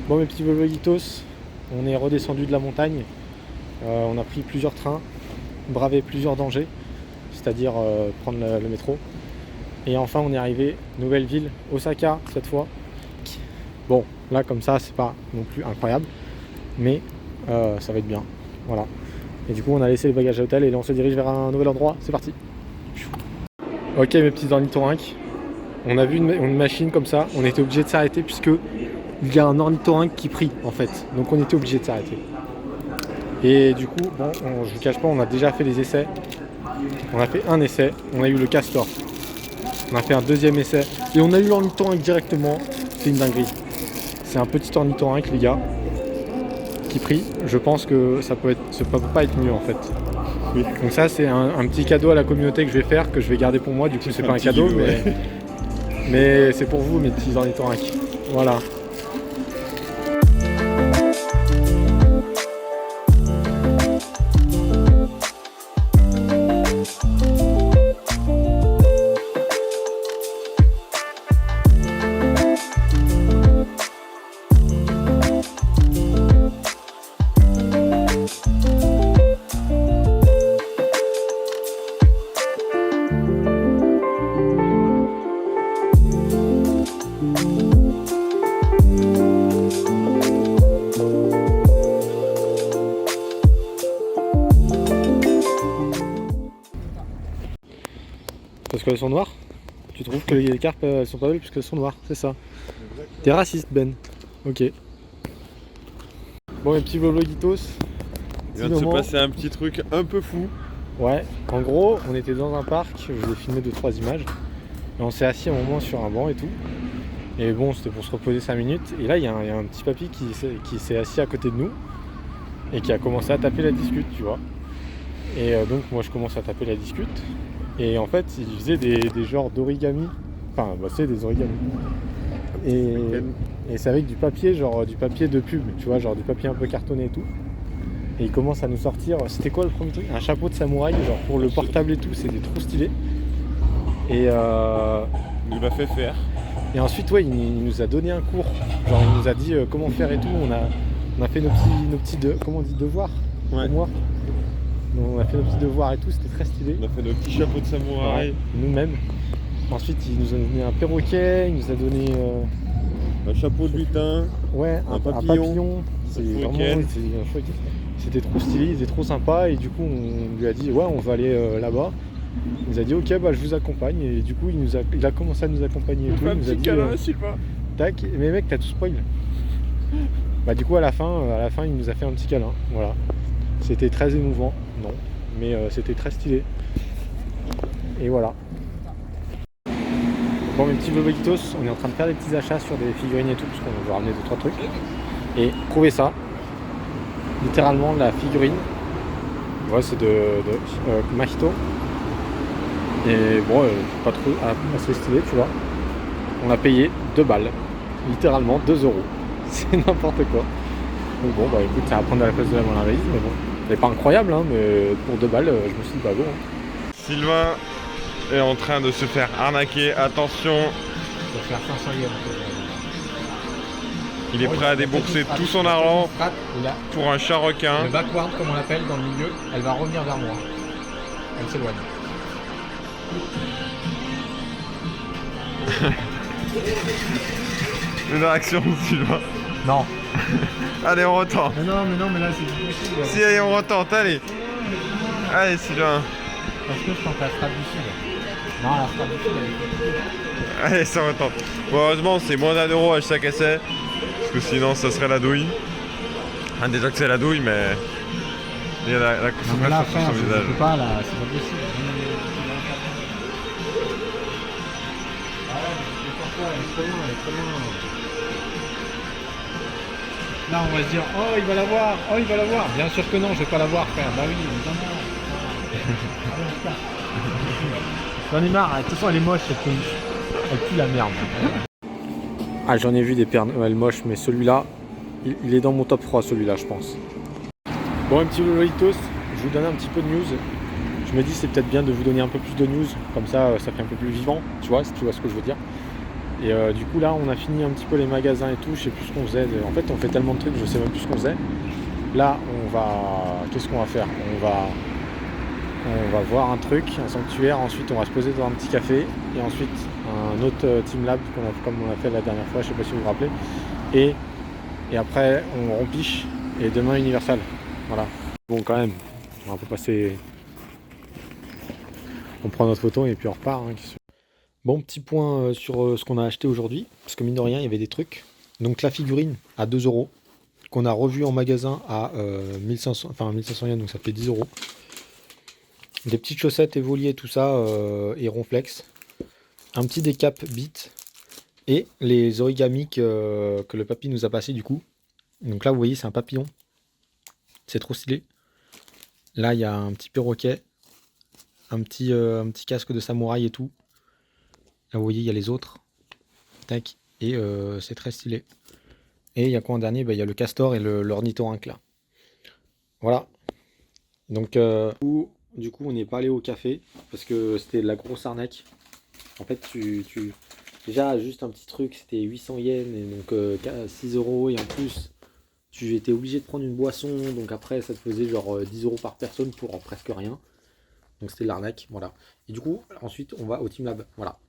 Bon mes petits Vologitos, on est redescendu de la montagne, on a pris plusieurs trains, bravé plusieurs dangers, c'est-à-dire prendre le métro. Et enfin on est arrivé, nouvelle ville, Osaka cette fois. Bon là comme ça c'est pas non plus incroyable, mais ça va être bien, voilà. Et du coup on a laissé les bagages à l'hôtel et là on se dirige vers un nouvel endroit, c'est parti. Ok mes petits ornithorynques, on a vu une machine comme ça, on était obligé de s'arrêter puisque il y a un ornithorynque qui prie en fait, donc on était obligé de s'arrêter. Et du coup, bon, je vous cache pas, on a déjà fait des essais. On a fait un essai, on a eu le castor. On a fait un deuxième essai et on a eu l'ornithorynque directement. C'est une dinguerie. C'est un petit ornithorynque les gars qui prie. Je pense que ça peut pas être mieux en fait. Oui. Donc ça c'est un petit cadeau à la communauté que je vais faire, que je vais garder pour moi. Du coup c'est pas un cadeau, mais c'est pour vous mes petits ornithorynques. Voilà. Parce qu'elles sont noires? Tu trouves que les carpes elles sont pas belles parce qu'elles sont noires, c'est ça? T'es raciste Ben. Ok. Bon mes petits Vologitos. Il vient de se passer un petit truc un peu fou. Ouais, en gros on était dans un parc, je vous ai filmé 2-3 images. Et on s'est assis un moment sur un banc et tout. Et bon c'était pour se reposer 5 minutes. Et là il y a un petit papy qui s'est assis à côté de nous. Et qui a commencé à taper la discute, tu vois. Et donc moi je commence à taper la discute. Et en fait, il faisait des genres d'origami. Enfin, bah, c'est des origamis. Et c'est avec du papier, genre du papier de pub, tu vois, genre du papier un peu cartonné et tout. Et il commence à nous sortir. C'était quoi le premier truc? Un chapeau de samouraï, genre pour le portable et tout, c'était trop stylé. Et il l'a fait faire. Et ensuite, ouais, il nous a donné un cours. Genre, il nous a dit comment faire et tout. On a fait nos petits comment on dit, devoirs. Ouais. Donc, on a fait nos petits devoirs et tout, c'était très stylé. On a fait nos petits chapeaux de samouraï. Ouais, nous-mêmes. Ensuite, il nous a donné un perroquet, il nous a donné un chapeau de lutin. Ouais, un papillon. C'était trop stylé, il était trop sympa. Et du coup, on lui a dit, ouais, on va aller là-bas. Il nous a dit, ok, bah je vous accompagne. Et du coup, il a commencé à nous accompagner et tout. Un il nous petit a dit, câlin, Sylvain. Tac, mais mec, t'as tout spoil. Bah du coup, à la fin, il nous a fait un petit câlin. Voilà. C'était très émouvant, non, mais c'était très stylé. Et voilà. Bon mes petits Vologitos, on est en train de faire des petits achats sur des figurines et tout, parce qu'on veut ramener 2-3 trucs. Et trouvez ça, littéralement la figurine, ouais, c'est de Mahito. Et bon, pas trop assez stylé, tu vois. On a payé 2 balles, littéralement 2 €. C'est n'importe quoi. Donc bon, bah écoute, ça va prendre la place de la Mona-Lisa, mais bon. Elle est pas incroyable, hein, mais pour 2 balles, je me suis dit, bah bon. Hein. Sylvain est en train de se faire arnaquer, attention. Il va faire 500 yens. Il est prêt à débourser tout son argent pour un chat requin. Le backward, comme on l'appelle dans le milieu, elle va revenir vers moi. Elle s'éloigne. Une réaction de Sylvain. Non. Allez, on retente. Mais non, mais là c'est difficile. Si, allez, on retente, allez. Allez, Sylvain. Parce que je tente la frappe du sud. Non, la frappe du sud, elle est compliquée. Allez, ça retente. Bon, heureusement, c'est moins d'1 € à chaque essai. Parce que sinon, ça serait la douille. Enfin, déjà que c'est la douille, mais il y a la concentration sur son visage. Je peux pas, là, c'est pas possible. Elle est trop loin. Là, on va se dire, oh, il va l'avoir. Bien sûr que non, je vais pas l'avoir, frère. Bah oui, évidemment. J'en ai marre, de toute façon, elle est moche, cette peluche. Elle pue la merde. Ah, j'en ai vu des Pères Noël moches, mais celui-là, il est dans mon top 3, celui-là, je pense. Bon, un petit Vologitos, je vous donne un petit peu de news. Je me dis, c'est peut-être bien de vous donner un peu plus de news, comme ça, ça fait un peu plus vivant, tu vois, si tu vois ce que je veux dire. Et du coup là on a fini un petit peu les magasins et tout, je sais plus ce qu'on faisait. En fait on fait tellement de trucs, je sais même plus ce qu'on faisait. Là on va... Qu'est-ce qu'on va faire? On va voir un truc, un sanctuaire, ensuite on va se poser dans un petit café, et ensuite un autre Team Lab comme on a fait la dernière fois, je sais pas si vous vous rappelez. Et après on rempiche, et demain Universal. Voilà. Bon quand même, on va pas passer... On prend notre photo et puis on repart. Hein. Bon, petit point sur ce qu'on a acheté aujourd'hui, parce que mine de rien, il y avait des trucs. Donc la figurine à 2 €, qu'on a revu en magasin à 1500 yens, donc ça fait 10 €. Des petites chaussettes évolier, tout ça, et ronflex. Un petit décap Beat, et les origamis que le papy nous a passé du coup. Donc là, vous voyez, c'est un papillon. C'est trop stylé. Là, il y a un petit perroquet, un petit casque de samouraï et tout. Là vous voyez il y a les autres. Tac. Et c'est très stylé. Et il y a quoi en dernier? Il y a le castor et l'ornithorynque là. Voilà. Donc du coup on n'est pas allé au café parce que c'était de la grosse arnaque. En fait déjà juste un petit truc c'était 800 yens et donc 6 € et en plus tu étais obligé de prendre une boisson, donc après ça te faisait genre 10 € par personne pour presque rien. Donc c'était de l'arnaque, voilà. Et du coup ensuite on va au Team Lab, voilà.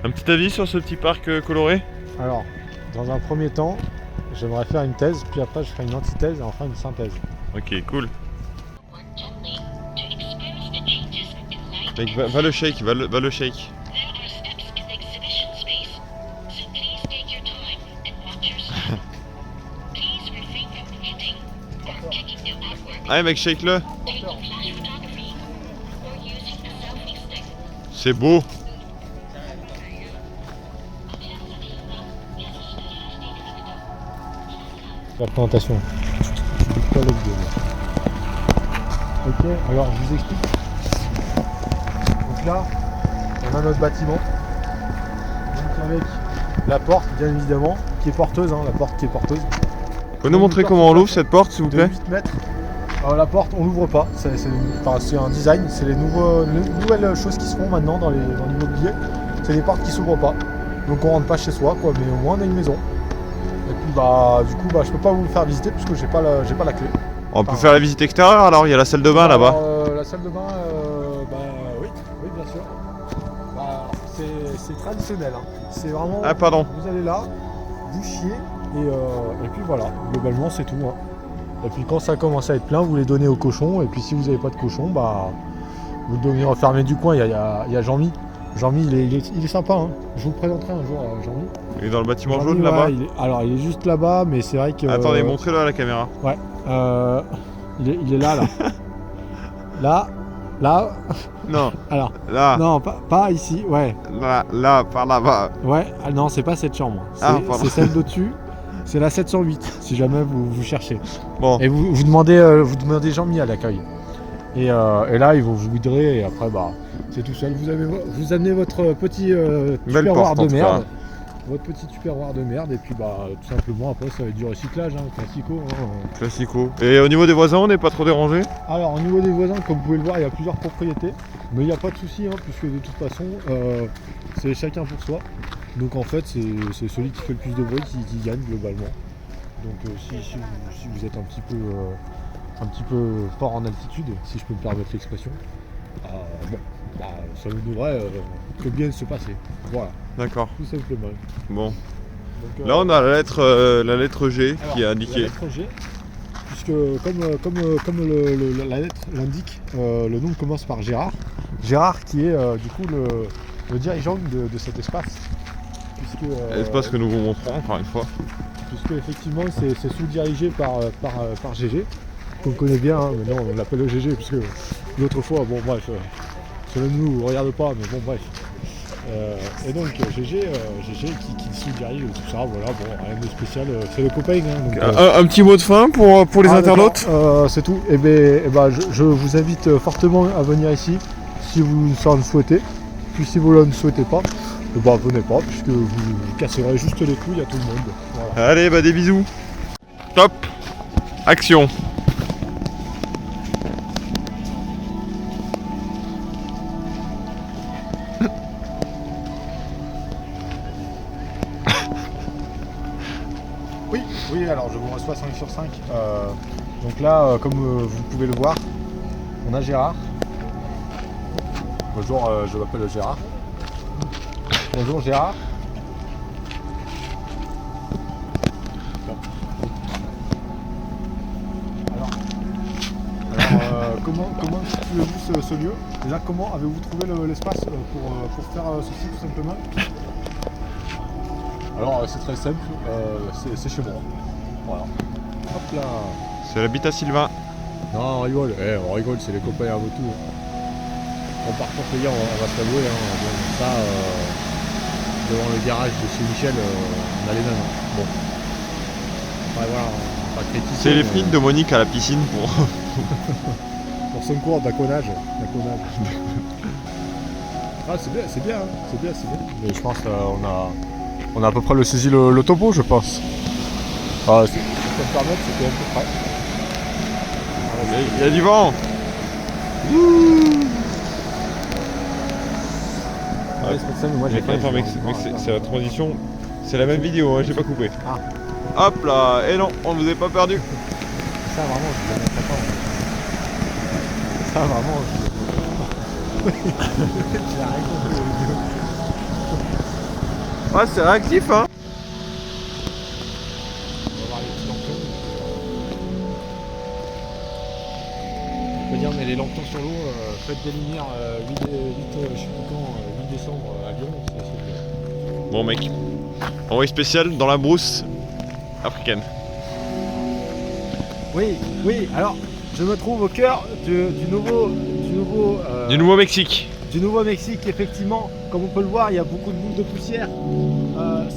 Un petit avis sur ce petit parc coloré? Alors, dans un premier temps, j'aimerais faire une thèse, puis après je ferai une antithèse et enfin une synthèse. Ok, cool. Mec, va le shake, va le shake. Allez mec, shake-le. C'est beau. La présentation. Ok, alors je vous explique. Donc là, on a notre bâtiment. Donc avec la porte, bien évidemment, qui est porteuse, hein, la porte qui est porteuse. Vous pouvez nous montrer comment on l'ouvre cette porte, s'il vous plaît? 8 mètres. Alors la porte, on l'ouvre pas. C'est un design. C'est les nouvelles choses qui se font maintenant dans l'immobilier. C'est des portes qui s'ouvrent pas. Donc on rentre pas chez soi, quoi. Mais au moins on a une maison. Et puis du coup je peux pas vous le faire visiter puisque j'ai pas la clé. On peut faire la visite extérieure alors, il y a la salle de bain là-bas. La salle de bain, oui, bien sûr. C'est traditionnel. Hein. C'est vraiment. Ah pardon. Vous allez là, vous chiez et puis voilà. Globalement c'est tout. Hein. Et puis quand ça commence à être plein, vous les donnez aux cochons. Et puis si vous n'avez pas de cochons, vous devez refermer du coin. Il y a Jean-Mi. Jean-Mi, il est sympa. Hein. Je vous le présenterai un jour, Jean-Mi. Il est dans le bâtiment jaune là-bas. Il est juste là-bas, mais c'est vrai que. Attendez, montrez-le à la caméra. Ouais. Il est là. Là. Non. Alors. Là. Non, pas ici. Ouais. Là, par là-bas. Ouais. Non, c'est pas cette chambre. C'est celle d'au-dessus. C'est la 708, si jamais vous cherchez. Bon. Et vous demandez Jean-Mi à l'accueil. Et là, ils vont vous guider et après, c'est tout seul. Vous amenez votre petit tupperware de merde. votre petit tupperware de merde et puis bah tout simplement après ça va être du recyclage, hein, classico. Hein. Classico. Et au niveau des voisins, on n'est pas trop dérangé? Alors au niveau des voisins, comme vous pouvez le voir, il y a plusieurs propriétés, mais il n'y a pas de souci, hein, puisque de toute façon c'est chacun pour soi. Donc en fait c'est celui qui fait le plus de bruit qui gagne globalement. Donc si vous êtes un petit peu fort en altitude, si je peux me permettre l'expression, bon, bah, ça ne devrait que bien se passer. Voilà. D'accord. Tout simplement. Bon. Donc, là on a la lettre G qui est indiquée. La lettre G, puisque comme la lettre l'indique, le nom commence par Gérard. Gérard qui est du coup le dirigeant de cet espace. Espace que nous vous montrons encore une fois. Puisque effectivement c'est sous-dirigé par GG, qu'on connaît bien, hein, maintenant on l'appelle le GG, puisque l'autre fois, bon bref, cela ne nous regarde pas, mais bon bref. Et donc GG qui sous-dirige tout ça, voilà, bon, rien de spécial, c'est le copain. Hein, donc, un petit mot de fin pour les internautes. C'est tout, et ben, je vous invite fortement à venir ici, si vous en souhaitez, puis si vous ne le souhaitez pas, bah venez pas, puisque vous casserez juste les couilles à tout le monde. Voilà. Allez, bah des bisous. Top. Action. Oui, alors je vous reçois 5 sur 5. Donc là, comme vous pouvez le voir, on a Gérard. Bonjour, je m'appelle Gérard. Bonjour Gérard. Alors comment situez-vous ce lieu? Déjà, comment avez-vous trouvé l'espace pour faire ceci tout simplement? Alors c'est très simple, c'est chez moi. Voilà. Hop là. C'est l'habitat Sylvain. Non, on rigole, c'est les copains avant tout. Bon, par contre les gars, on va se l'avouer, hein, bon, ça, devant le garage de chez Michel, on a les mêmes. Hein. Bon. Enfin, voilà, on va pas critiquer. C'est les frites de Monique à la piscine pour... pour son cours d'aconnage. Ah c'est bien, hein. c'est bien. Mais je pense on a à peu près saisi le topo, je pense. Ah, si je peux me permettre, c'était à peu près. Il y a du vent. Ouais, c'est ça, mais moi j'ai pas. Attends, mec, c'est la transition. C'est la même vidéo, hein, j'ai pas coupé. Ah. Hop là, et non, on ne vous est pas perdu. Ça vraiment, je ne le mettrai pas. Ça vraiment, j'ai rien compris aux vidéos. Ah, c'est réactif, hein. On va voir les petits lampions. On peut dire, mais les lampions sur l'eau, fête des lumières, 8 décembre à Lyon, c'est bien. Bon mec, envoyé spécial dans la brousse africaine. Oui, alors je me trouve au cœur du Nouveau-Mexique. Du Nouveau-Mexique, effectivement, comme on peut le voir, il y a beaucoup de boules de poussière.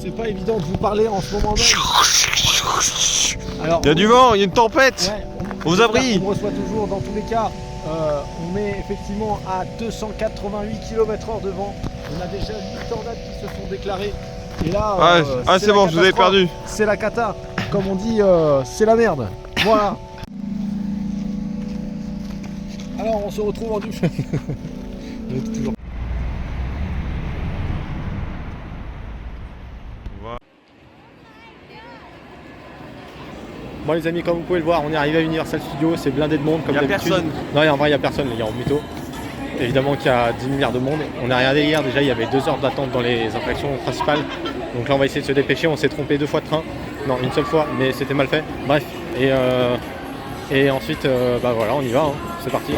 C'est pas évident de vous parler en ce moment même. Alors, il y a du vent, il y a une tempête. Ouais, aux abris. On reçoit toujours, dans tous les cas, on est effectivement à 288 km/h de vent. On a déjà 8 tornades qui se sont déclarées. Et là, c'est bon, je vous avais perdu. C'est la cata. Comme on dit, c'est la merde. Voilà. Alors, on se retrouve en du. Toujours. Bon les amis, comme vous pouvez le voir, on est arrivé à Universal Studios, c'est blindé de monde comme d'habitude. Personne. Non, en vrai il n'y a personne les gars, en mytho. Évidemment qu'il y a 10 milliards de monde. On a regardé hier, déjà il y avait 2 heures d'attente dans les attractions principales. Donc là on va essayer de se dépêcher, on s'est trompé 2 fois de train. Non, une seule fois, mais c'était mal fait. Bref, et ensuite, bah voilà, on y va, hein. C'est parti.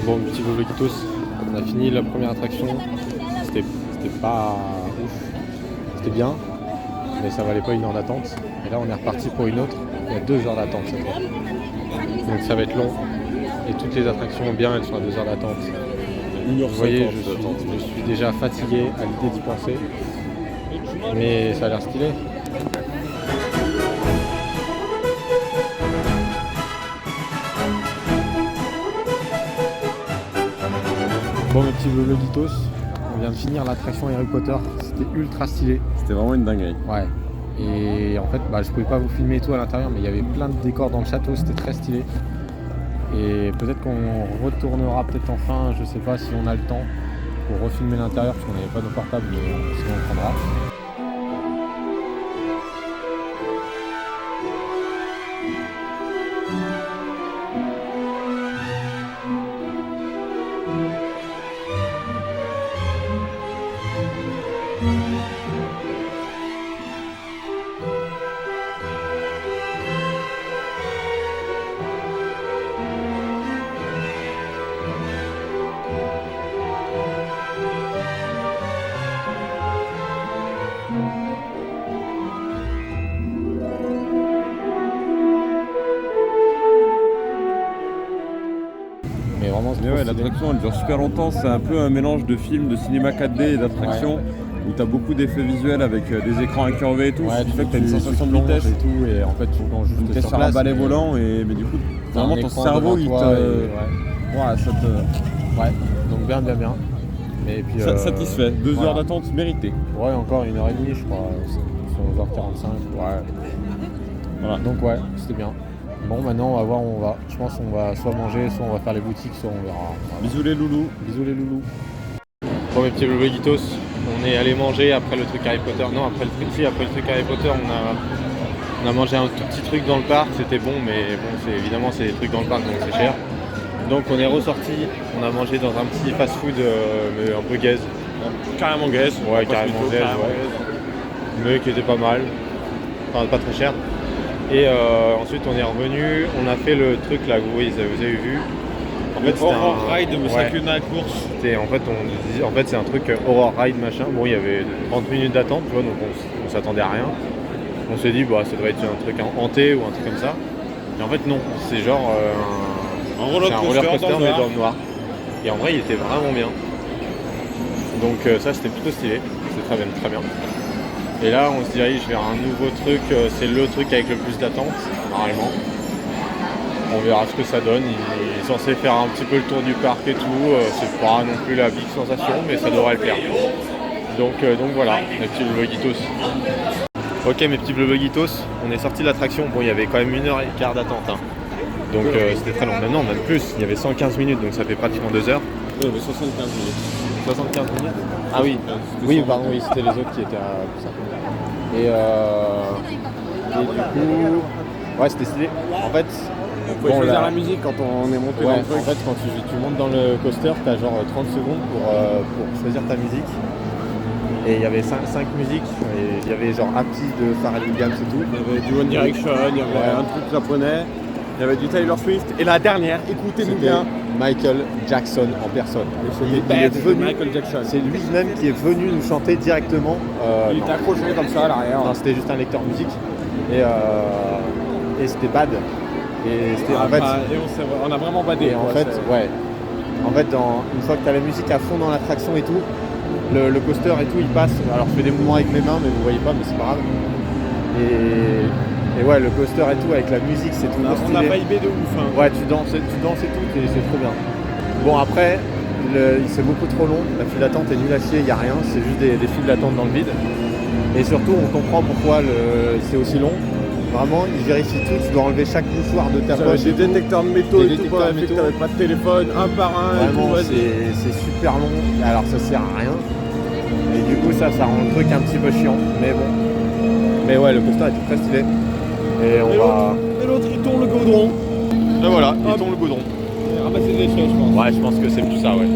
Bon, petit Vlogitos, on a fini la première attraction. C'était pas ouf. C'était bien, mais ça valait pas 1 heure d'attente. Et là, on est reparti pour une autre. Il y a 2 heures d'attente cette fois. Donc ça va être long. Et toutes les attractions bien, elles sont à 2 heures d'attente. Vous voyez, je suis déjà fatigué à l'idée d'y penser. Mais ça a l'air stylé. Bon mes petits Vlogitos, on vient de finir l'attraction Harry Potter, c'était ultra stylé. C'était vraiment une dinguerie. Ouais. Et en fait, je pouvais pas vous filmer et tout à l'intérieur, mais il y avait plein de décors dans le château, c'était très stylé. Et peut-être qu'on retournera peut-être enfin, je sais pas si on a le temps, pour refilmer l'intérieur, parce qu'on n'avait pas nos portables, mais sinon on le prendra. Mais ouais, l'attraction elle dure super longtemps, c'est un peu un mélange de films, de cinéma 4D et d'attraction où tu as beaucoup d'effets visuels avec des écrans incurvés et tout, ce qui fait que tu as une sensation de vitesse et tout, et en fait tu plonges juste sur un balai volant, mais du coup vraiment ton cerveau il te... Ouais, ça te... Ouais, donc bien. Et puis, satisfait, 2 heures d'attente méritée. Ouais, encore 1h30 je crois, c'est 11h45. Ouais. Voilà. Donc ouais, c'était bien. Bon, maintenant on va voir où on va. Je pense qu'on va soit manger, soit on va faire les boutiques, soit on verra. Bisous les loulous. Bisous les loulous. Bon mes petits Vlogitos, on est allé manger après le truc Harry Potter. Non, après le truc Harry Potter, on a mangé un tout petit truc dans le parc, c'était bon, mais bon, évidemment c'est des trucs dans le parc donc c'est cher. Donc on est ressorti, on a mangé dans un petit fast-food mais un peu gaze. Carrément gaze. Ouais, carrément gaze, ouais. Mais qui était pas mal, enfin pas très cher. Et ensuite on est revenu, on a fait le truc là, vous avez vu. En fait c'était un ride, mais c'est qu'une course. En fait c'est un truc horror ride machin. Bon, il y avait 30 minutes d'attente, tu vois, donc on s'attendait à rien. On s'est dit bah ça doit être un truc hanté ou un truc comme ça. Et en fait non, c'est genre un roller coaster mais dans le noir. Et en vrai il était vraiment bien. Donc ça c'était plutôt stylé, c'est très bien. Et là on se dirige vers un nouveau truc, c'est le truc avec le plus d'attente, normalement. On verra ce que ça donne, il est censé faire un petit peu le tour du parc et tout, c'est pas non plus la big sensation, mais ça devrait le faire. Donc voilà, mes petits Vlogitos. Ok mes petits Vlogitos, on est sorti de l'attraction, bon il y avait quand même 1h15 d'attente. Hein. Donc c'était très long, non même plus, il y avait 115 minutes, donc ça fait pratiquement 2 heures. Il y avait 75 minutes. 75 minutes. Ah oui, pardon, oui, c'était les autres qui étaient à plus ça. Et du coup, ouais, c'était stylé. En fait, on pouvait choisir la musique quand on est monté dans le truc. En fait, quand tu montes dans le coaster, tu as genre 30 secondes pour choisir ta musique. Et il y avait 5 musiques, et il y avait genre Happy de Pharrell Williams et tout. Il y avait du One Direction, il y avait un truc japonais, il y avait du Taylor Swift. Et la dernière, écoutez-nous bien, Michael Jackson en personne. Michael Jackson. C'est lui-même qui est venu nous chanter directement. Il était accroché comme ça à l'arrière. Non, c'était juste un lecteur musique. Et c'était bad. Et c'était on a vraiment badé. Et en fait, une fois que tu as la musique à fond dans l'attraction et tout, le coaster et tout, il passe. Alors je fais des mouvements avec mes mains, mais vous voyez pas, mais c'est pas grave. Et ouais, le coaster et tout, avec la musique, c'est tout. On a vibé de ouf. Hein. Ouais, tu danses et tout, et c'est trop bien. Bon, après, c'est beaucoup trop long. La file d'attente est nulle à chier, il n'y a rien. C'est juste des files d'attente dans le vide. Et surtout, on comprend pourquoi c'est aussi long. Vraiment, ils vérifient tout. Tu dois enlever chaque mouchoir de ta poche. Des détecteurs de métaux et tout. Tu n'avais pas de téléphone, un par un. Vraiment, c'est super long. Alors, ça sert à rien. Et du coup, ça rend le truc un petit peu chiant. Mais bon. Mais ouais, le coaster était très stylé. Et l'autre, il tourne le goudron. Et voilà, il tourne le goudron. Et ramasser des déchets, je pense. Ouais, je pense que c'est plus ça, ouais.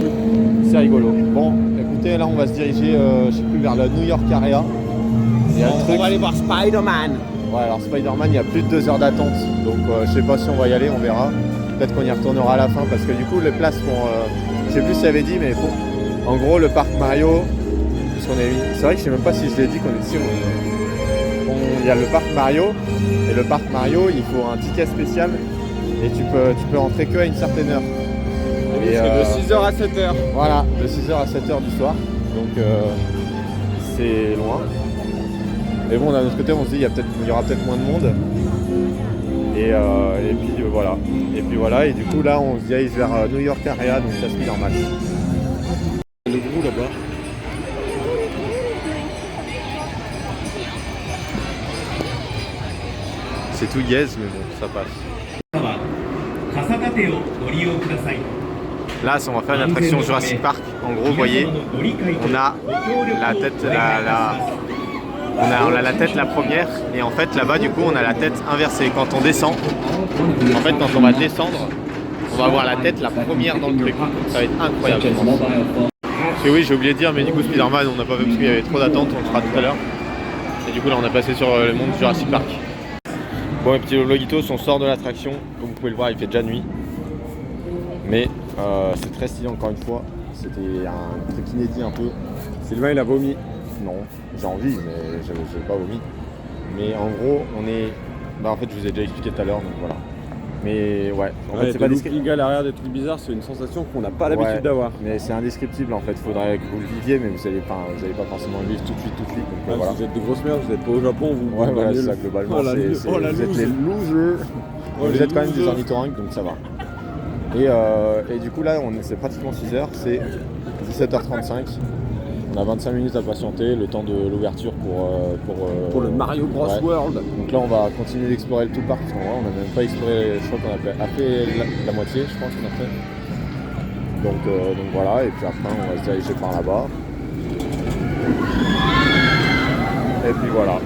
C'est rigolo. Bon, écoutez, là, on va se diriger, je sais plus, vers la New York Area. On va aller voir Spider-Man. Ouais, alors Spider-Man, il y a plus de 2 heures d'attente. Donc, je sais pas si on va y aller, on verra. Peut-être qu'on y retournera à la fin parce que du coup les places sont... je sais plus si j'avais dit mais bon. En gros le parc Mario, puisqu'on est... c'est vrai que je sais même pas si je l'ai dit qu'on est ici. Il y a le parc Mario et le parc Mario il faut un ticket spécial et tu peux entrer que à une certaine heure. Et c'est de 6h à 7h. Voilà, de 6h à 7h du soir. Donc c'est loin. Mais bon, d'un autre côté, on se dit il y aura peut-être moins de monde. Et puis voilà. Et puis voilà. Et du coup là, on se dirige vers New York Area, donc ça se fait normal. Le gros là-bas. C'est tout yes, mais bon, ça passe. Là, on va faire une attraction Jurassic Park. En gros, vous voyez, on a la tête, on a la tête la première, et en fait là-bas du coup on a la tête inversée. Quand on descend, en fait quand on va descendre, on va avoir la tête la première dans le truc. Ça va être incroyable. Et oui, j'ai oublié de dire, mais du coup Spider-Man on n'a pas fait parce qu'il y avait trop d'attentes, on le fera tout à l'heure. Et du coup là on a passé sur le monde Jurassic Park. Bon les petits vlogitos, on sort de l'attraction. Comme vous pouvez le voir, il fait déjà nuit. Mais c'est très stylé encore une fois. C'était un truc inédit un peu. Sylvain il a vomi. Non, j'ai envie, mais je n'ai pas vomi. Mais en gros, on est... Bah en fait, je vous ai déjà expliqué tout à l'heure, donc voilà. Mais ouais, en fait, c'est pas descriptible. À l'arrière des trucs bizarres, c'est une sensation qu'on n'a pas l'habitude d'avoir. Mais c'est indescriptible en fait, il faudrait que vous le viviez, mais vous n'allez pas forcément le vivre tout de suite. Donc, voilà. Vous êtes des grosses merdes, vous n'êtes pas au Japon, vous. Ouais, voilà, c'est ça, globalement. Vous êtes les losers. Vous êtes quand même des ornithorynques, donc ça va. Et du coup, là, c'est pratiquement 6h, c'est 17h35. On a 25 minutes à patienter, le temps de l'ouverture pour le Mario Bros World. Donc là on va continuer d'explorer tout le parc, parce qu'en vrai on n'a même pas exploré, je crois qu'on a fait la moitié, je crois qu'on a fait. Donc voilà, et puis après on va se diriger par là-bas. Et puis voilà.